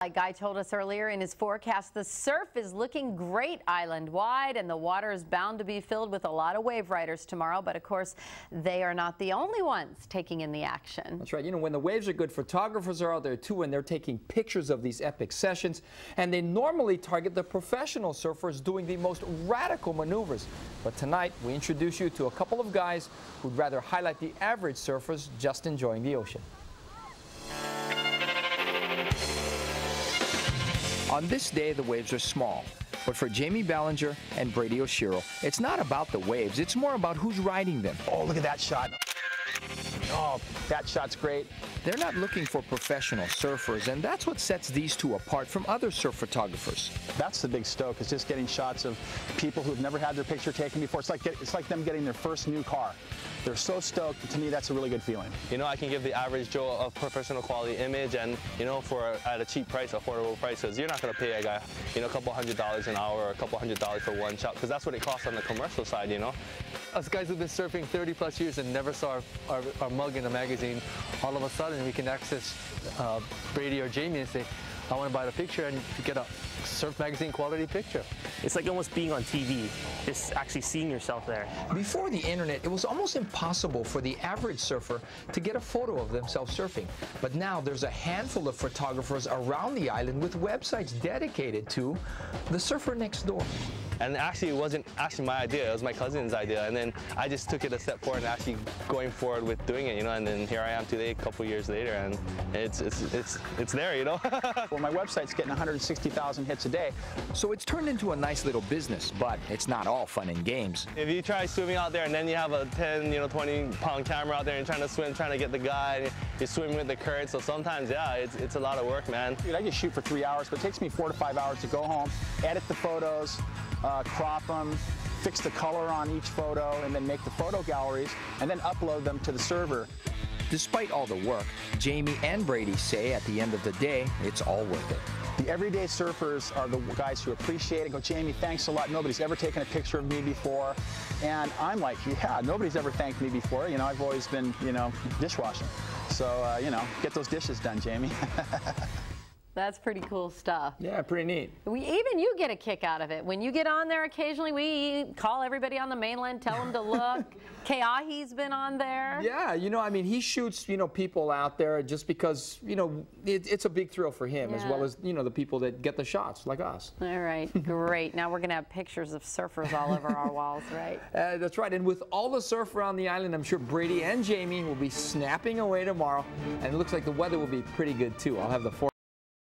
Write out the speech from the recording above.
Like Guy told us earlier in his forecast, the surf is looking great island-wide, and the water is bound to be filled with a lot of wave riders tomorrow. But of course, they are not the only ones taking in the action. That's right. You know, when the waves are good, photographers are out there too, and they're taking pictures of these epic sessions. And they normally target the professional surfers doing the most radical maneuvers. But tonight, we introduce you to a couple of guys who'd rather highlight the average surfers just enjoying the ocean. On this day, the waves are small. But for Jamie Ballinger and Brady Oshiro, it's not about the waves, it's more about who's riding them. Oh, look at that shot. Oh, that shot's great. They're not looking for professional surfers, and that's what sets these two apart from other surf photographers. That's the big stoke, is just getting shots of people who've never had their picture taken before. It's like them getting their first new car. They're so stoked. To me, that's a really good feeling. You know, I can give the average Joe a professional quality image, and you know, at a cheap price, affordable price, because you're not going to pay a guy, you know, a couple $100 an hour or a couple $100 for one shot, because that's what it costs on the commercial side, you know. Us guys who've been surfing 30+ years and never saw our mug in a magazine, all of a sudden we can access Brady or Jamie and say, I want to buy the picture, and you get a surf magazine quality picture. It's like almost being on TV, just actually seeing yourself there. Before the internet, it was almost impossible for the average surfer to get a photo of themselves surfing. But now there's a handful of photographers around the island with websites dedicated to the surfer next door. And actually, it wasn't actually my idea, it was my cousin's idea. And then I just took it a step forward and actually going forward with doing it, you know, and then here I am today, a couple years later, and it's there, you know. Well, my website's getting 160,000 hits a day. So it's turned into a nice little business, but it's not all fun and games. If you try swimming out there and then you have a 10, 20-pound camera out there and trying to swim, trying to get the guy, and you're swimming with the current, so sometimes, yeah, it's a lot of work, man. Dude, I just shoot for 3 hours, but it takes me 4 to 5 hours to go home, edit the photos, crop them, fix the color on each photo, and then make the photo galleries, and then upload them to the server. Despite all the work, Jamie and Brady say at the end of the day, it's all worth it. The everyday surfers are the guys who appreciate it. Go, Jamie, thanks a lot. Nobody's ever taken a picture of me before. And I'm like, yeah, nobody's ever thanked me before. You know, I've always been, dishwashing. So, get those dishes done, Jamie. That's pretty cool stuff. Yeah, pretty neat. Even you get a kick out of it. When you get on there occasionally, we call everybody on the mainland, tell them to look. Keahi's been on there. Yeah, I mean, he shoots, people out there just because, it's a big thrill for him, as well as, the people that get the shots, like us. All right, great. Now we're going to have pictures of surfers all over our walls, right? That's right. And with all the surf around the island, I'm sure Brady and Jamie will be snapping away tomorrow. And it looks like the weather will be pretty good, too. I'll have the